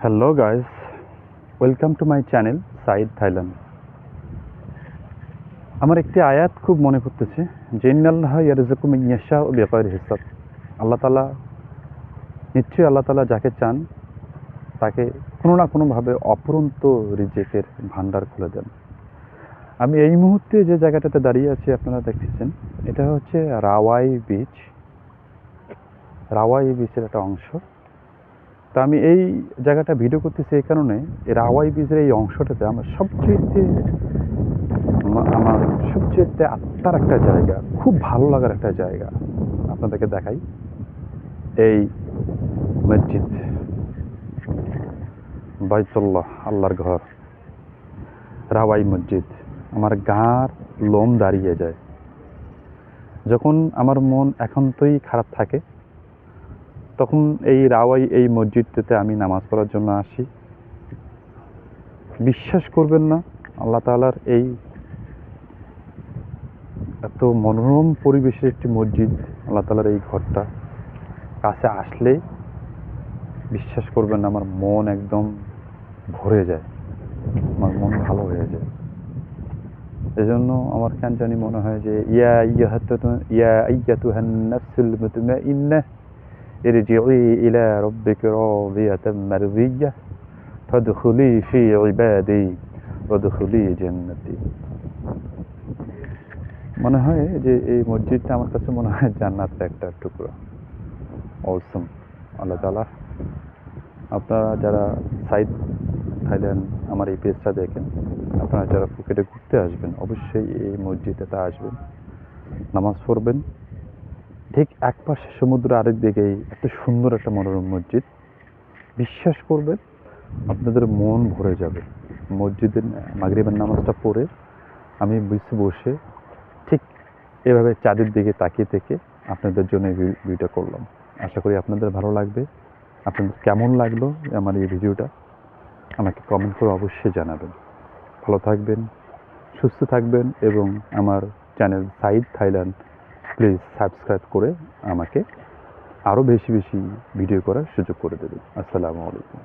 Hello guys, welcome to my channel Saeed Thailand. আমার একটি আয়াত খুব মনে পড়তেছে যে ইন্নাল্লাহ ইয়ারযুকু মান ইয়াশাউ বিগাইরি হিসাব। আল্লাহ তাআলা নিশ্চয়ই আল্লাহ তাআলা যাকে চান তাকে কোনো না কোনোভাবে অফুরন্ত রিজিকের ভান্ডার খুলে দেন। আমি এই মুহূর্তে যে জায়গাটাতে দাঁড়িয়ে আছি আপনারা দেখতেছেন, এটা হচ্ছে রাওয়াই বিচ। রাওয়াই বিচের একটা অংশ। তো আমি এই জায়গাটা ভিডিও করতেছি এই কারণে, এই রাওয়াই বিচের এই অংশটাতে আমার সবচেয়ে আত্মার একটা জায়গা, খুব ভালো লাগার একটা জায়গা। আপনাদেরকে দেখাই এই মসজিদ, বাইতুল্লাহ, আল্লাহর ঘর, রাওয়াই মসজিদ। আমার গাঁর লোম দাঁড়িয়ে যায় যখন আমার মন একান্তই খারাপ থাকে, তখন এই রাওয়াই এই মসজিদটাতে আমি নামাজ পড়ার জন্য আসি। বিশ্বাস করবেন না, আল্লাহ তাআলার এই এত মনোরম পরিবেশের একটি মসজিদ, আল্লাহ তাআলার এই ঘরটা কাছে আসলে বিশ্বাস করবেন না, আমার মন একদম ভরে যায়, আমার মন ভালো হয়ে যায়। এজন্য আমার কেন জানি মনে হয় যে ইয়া আইয়াতুহান নাফসুল মুতমাইন্নাহ ইরজিই ইলা রাব্বিকি রাদিয়াতাম মারদিয়াহ ফাদখুলি ফি ইবাদি ওয়াদখুলি জান্নাতি। মনে হয় যে এই মসজিদটা আমার কাছে মনে হয় জান্নাতের একটা টুকরা। অসম। আল্লাহ তাআলা, আপনারা যারা সাইদ থাইল্যান্ড আমার এই পেজটা দেখেন, আপনারা যারা ফুকেটে ঘুরতে আসবেন অবশ্যই এই মসজিদটাতে আসবেন, নামাজ পড়বেন। ঠিক এক পাশে সমুদ্র, আরেক দিকেই এত সুন্দর একটা মনোরম মসজিদ। বিশ্বাস করবেন আপনাদের মন ভরে যাবে। মসজিদের মাগরিবের নামাজটা পড়ে আমি বসে ঠিক এভাবে চাঁদের দিকে তাকিয়ে থেকে আপনাদের জন্য এই ভিডিওটা করলাম। আশা করি আপনাদের ভালো লাগবে। আপনাদের কেমন লাগলো আমার এই ভিডিওটা আমাকে কমেন্ট করে অবশ্যই জানাবেন। ভালো থাকবেন, সুস্থ থাকবেন এবং আমার channel Saeed Thailand please subscribe করে আমাকে আরও বেশি বেশি ভিডিও করার সুযোগ করে দেবেন। আসসালামু আলাইকুম।